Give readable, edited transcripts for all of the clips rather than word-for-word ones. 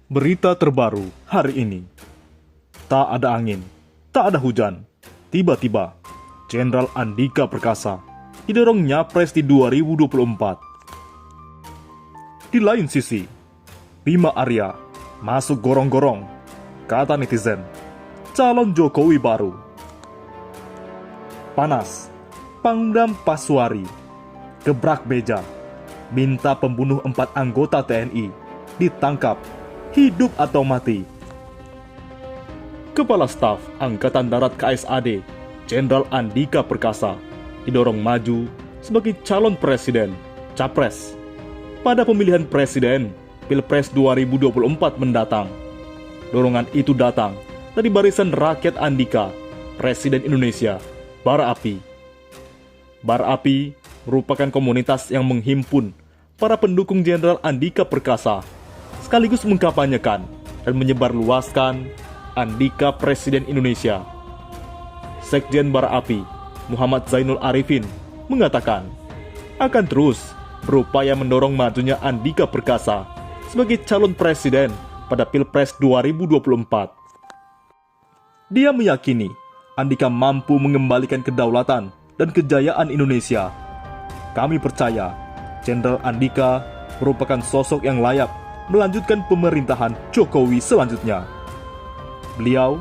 Berita terbaru hari ini. Tak ada angin, tak ada hujan. Tiba-tiba, Jenderal Andika Perkasa didorong nyapres di 2024. Di lain sisi, Bima Arya masuk gorong-gorong, kata netizen. Calon Jokowi baru. Panas, Pangdam Paswari gebrak beja, minta pembunuh 4 anggota TNI ditangkap, hidup atau mati. Kepala Staf Angkatan Darat KSAD, Jenderal Andika Perkasa, didorong maju sebagai calon presiden, capres, pada pemilihan presiden Pilpres 2024 mendatang. Dorongan itu datang dari barisan rakyat Andika, Presiden Indonesia, Bara Api. Bara Api merupakan komunitas yang menghimpun para pendukung Jenderal Andika Perkasa, sekaligus mengkampanyekan dan menyebarluaskan Andika Presiden Indonesia. Sekjen Bara Api, Muhammad Zainul Arifin, mengatakan akan terus berupaya mendorong majunya Andika Perkasa sebagai calon presiden pada Pilpres 2024. Dia meyakini Andika mampu mengembalikan kedaulatan dan kejayaan Indonesia. Kami percaya Jenderal Andika merupakan sosok yang layak melanjutkan pemerintahan Jokowi selanjutnya. Beliau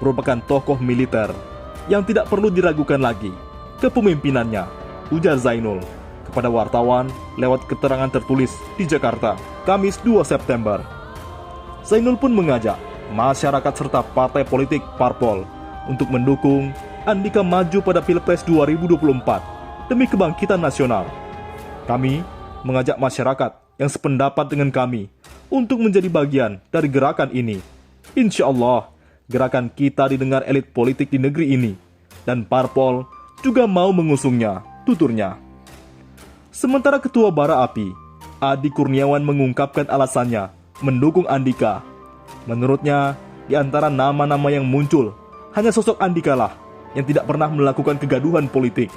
merupakan tokoh militer yang tidak perlu diragukan lagi kepemimpinannya, ujar Zainul kepada wartawan lewat keterangan tertulis di Jakarta, Kamis 2 September. Zainul pun mengajak masyarakat serta partai politik parpol untuk mendukung Andika maju pada Pilpres 2024 demi kebangkitan nasional. Kami mengajak masyarakat yang sependapat dengan kami untuk menjadi bagian dari gerakan ini. Insya Allah, gerakan kita didengar elit politik di negeri ini, dan parpol juga mau mengusungnya, tuturnya. Sementara Ketua Bara Api, Adi Kurniawan, mengungkapkan alasannya mendukung Andika. Menurutnya, di antara nama-nama yang muncul, hanya sosok Andika lah yang tidak pernah melakukan kegaduhan politik.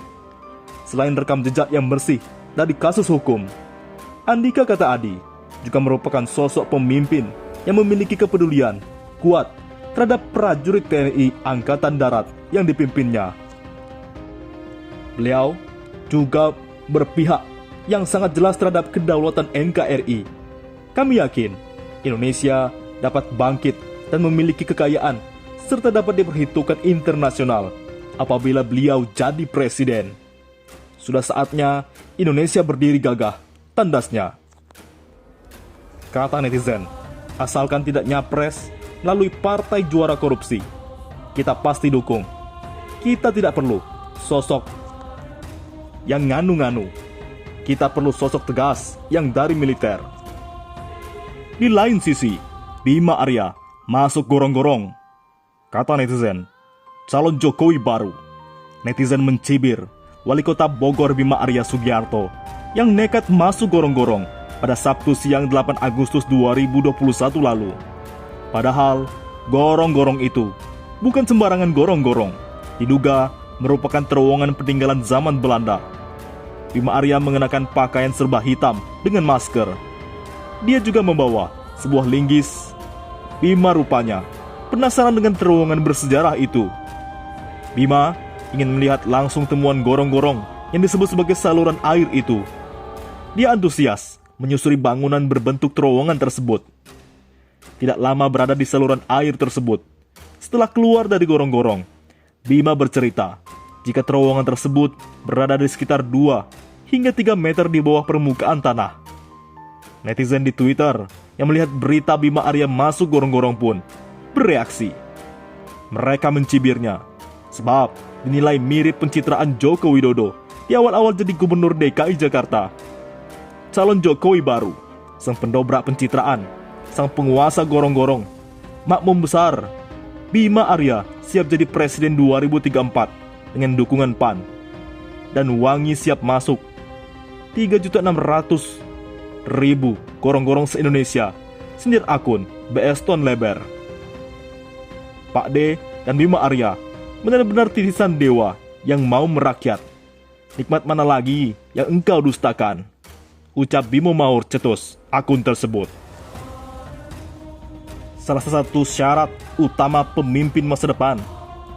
Selain rekam jejak yang bersih dari kasus hukum, Andika, kata Adi, juga merupakan sosok pemimpin yang memiliki kepedulian kuat terhadap prajurit TNI Angkatan Darat yang dipimpinnya. Beliau juga berpihak yang sangat jelas terhadap kedaulatan NKRI. Kami yakin Indonesia dapat bangkit dan memiliki kekayaan serta dapat diperhitungkan internasional apabila beliau jadi presiden. Sudah saatnya Indonesia berdiri gagah, tandasnya. Kata netizen, asalkan tidak nyapres melalui partai juara korupsi, kita pasti dukung. Kita tidak perlu sosok yang nganu-nganu. Kita perlu sosok tegas yang dari militer. Di lain sisi, Bima Arya masuk gorong-gorong, kata netizen. Calon Jokowi baru. Netizen mencibir Wali Kota Bogor Bima Arya Sugiarto yang nekat masuk gorong-gorong pada Sabtu siang 8 Agustus 2021 lalu. Padahal, gorong-gorong itu bukan sembarangan gorong-gorong. Diduga merupakan terowongan peninggalan zaman Belanda. Bima Arya mengenakan pakaian serba hitam dengan masker. Dia juga membawa sebuah linggis. Bima rupanya penasaran dengan terowongan bersejarah itu. Bima ingin melihat langsung temuan gorong-gorong yang disebut sebagai saluran air itu. Dia antusias menyusuri bangunan berbentuk terowongan tersebut. Tidak lama berada di saluran air tersebut. Setelah keluar dari gorong-gorong, Bima bercerita jika terowongan tersebut berada di sekitar 2 hingga 3 meter di bawah permukaan tanah. Netizen di Twitter yang melihat berita Bima Arya masuk gorong-gorong pun bereaksi. Mereka mencibirnya sebab dinilai mirip pencitraan Joko Widodo di awal-awal jadi gubernur DKI Jakarta. Calon Jokowi baru, sang pendobrak pencitraan, sang penguasa gorong-gorong, makmum besar. Bima Arya siap jadi presiden 2034 dengan dukungan PAN. Dan wangi siap masuk 3.600.000 gorong-gorong se-Indonesia, sindir akun BSton Leber. Pak D dan Bima Arya benar-benar titisan dewa yang mau merakyat. Nikmat mana lagi yang engkau dustakan? Ucap Bimo Maur cetus akun tersebut. salah satu syarat utama pemimpin masa depan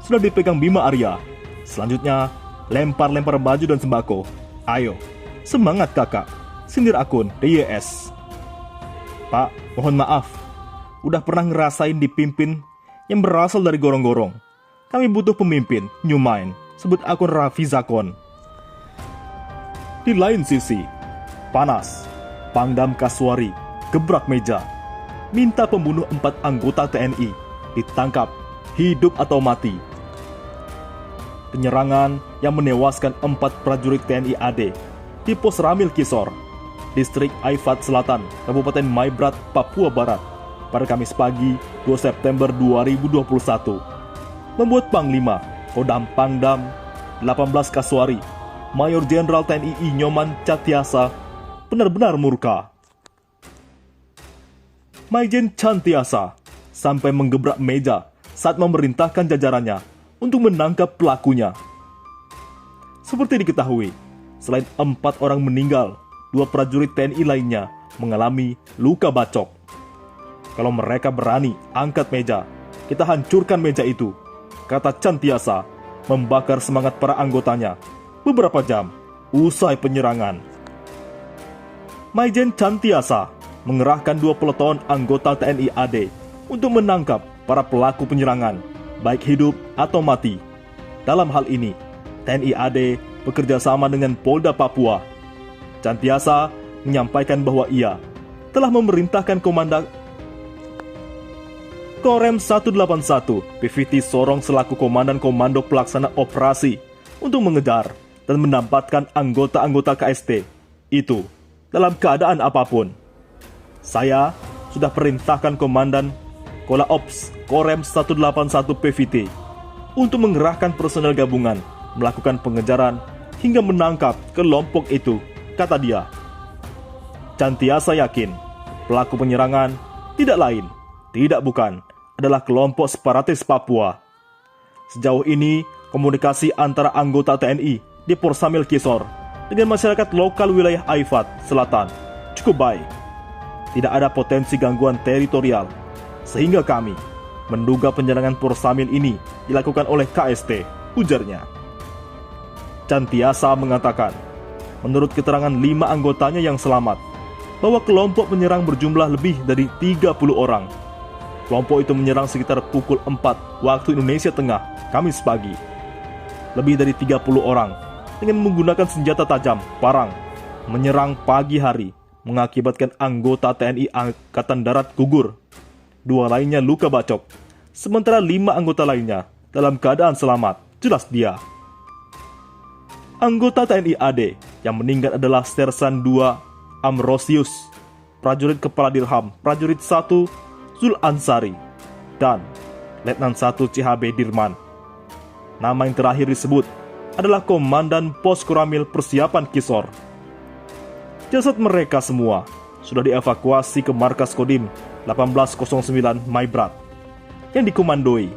sudah dipegang Bima Arya. Selanjutnya, lempar-lempar baju dan sembako. Ayo, semangat kakak, sindir akun DYS. Pak, mohon maaf, udah pernah ngerasain dipimpin yang berasal dari gorong-gorong. Kami butuh pemimpin, new mind, sebut akun Raffi Zakon. Di lain sisi, panas, Pangdam Kaswari gebrak meja, minta pembunuh 4 anggota TNI ditangkap, hidup atau mati. Penyerangan yang menewaskan 4 prajurit TNI AD di Pos Ramil Kisor, Distrik Aifat Selatan, Kabupaten Maibrat, Papua Barat, pada Kamis pagi 2 September 2021, membuat Panglima Kodam Pangdam 18 Kaswari, Mayor Jenderal TNI Nyoman Cantiasa, benar-benar murka. Maijen Cantiasa sampai menggebrak meja saat memerintahkan jajarannya untuk menangkap pelakunya. Seperti diketahui, selain 4 orang meninggal, 2 prajurit TNI lainnya mengalami luka bacok. Kalau mereka berani angkat meja, kita hancurkan meja itu, kata Cantiasa, membakar semangat para anggotanya beberapa jam usai penyerangan. Maijen Cantiasa mengerahkan 2 peleton anggota TNI AD untuk menangkap para pelaku penyerangan, baik hidup atau mati. Dalam hal ini, TNI AD bekerja sama dengan Polda Papua. Cantiasa menyampaikan bahwa ia telah memerintahkan Komandan Korem 181 PVT Sorong selaku Komandan Komando Pelaksana Operasi untuk mengejar dan mendapatkan anggota-anggota KST itu dalam keadaan apapun. Saya sudah perintahkan Komandan Kola Ops Korem 181 PVT untuk mengerahkan personel gabungan melakukan pengejaran hingga menangkap kelompok itu, kata dia. Cantiasa yakin pelaku penyerangan tidak lain, tidak bukan, adalah kelompok separatis Papua. Sejauh ini, komunikasi antara anggota TNI di Porsamil Kisor dengan masyarakat lokal wilayah Aifat Selatan cukup baik. Tidak ada potensi gangguan teritorial, sehingga kami menduga penyerangan Porsamil ini dilakukan oleh KST, ujarnya. Cantiasa mengatakan, menurut keterangan 5 anggotanya yang selamat, bahwa kelompok penyerang berjumlah lebih dari 30 orang. Kelompok itu menyerang sekitar pukul 4 waktu Indonesia Tengah, Kamis pagi. Lebih dari 30 orang dengan menggunakan senjata tajam, parang, menyerang pagi hari, mengakibatkan anggota TNI Angkatan Darat gugur. 2 lainnya luka bacok, sementara 5 anggota lainnya dalam keadaan selamat, jelas dia. Anggota TNI AD yang meninggal adalah Sersan 2 Amrosius, prajurit Kepala Dirham, prajurit 1 Zul Ansari, dan Letnan 1 CHB Dirman. Nama yang terakhir disebut adalah Komandan Pos Koramil Persiapan Kisor. Jasad mereka semua sudah dievakuasi ke markas Kodim 1809 Maibrat yang dikomandoi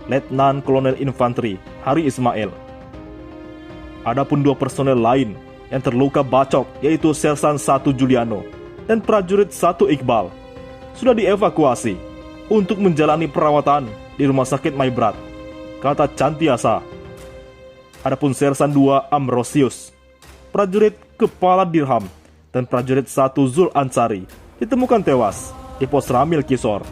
Letnan Kolonel Infanteri Hari Ismail. Adapun 2 personel lain yang terluka bacok, yaitu Sersan 1 Juliano dan prajurit 1 Iqbal, sudah dievakuasi untuk menjalani perawatan di Rumah Sakit Maibrat, kata Cantiasa. Adapun Sersan 2 Amrosius, prajurit Kepala Dirham, dan prajurit 1 Zul Ansari ditemukan tewas di Pos Ramil Kisor.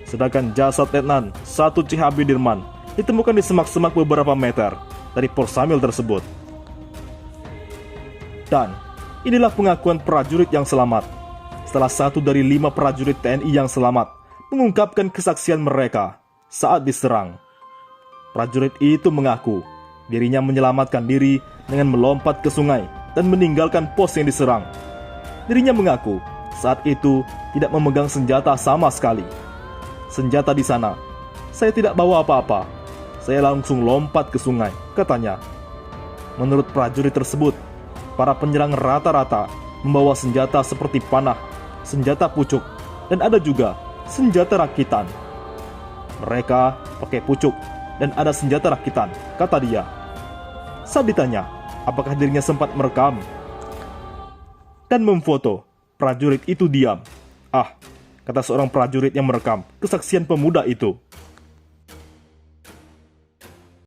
Sedangkan jasad Letnan 1 CHB Dirman ditemukan di semak-semak beberapa meter dari Porsamil tersebut. Dan inilah pengakuan prajurit yang selamat. Setelah 1 dari 5 prajurit TNI yang selamat mengungkapkan kesaksian mereka saat diserang. Prajurit itu mengaku dirinya menyelamatkan diri dengan melompat ke sungai dan meninggalkan pos yang diserang. Dirinya mengaku saat itu tidak memegang senjata sama sekali. Senjata di sana, saya tidak bawa apa-apa. Saya langsung lompat ke sungai, katanya. Menurut prajurit tersebut, para penyerang rata-rata membawa senjata seperti panah, senjata pucuk, dan ada juga senjata rakitan. Mereka pakai pucuk dan ada senjata rakitan, kata dia. Saat ditanya apakah dirinya sempat merekam dan memfoto, prajurit itu diam. kata seorang prajurit yang merekam kesaksian pemuda itu.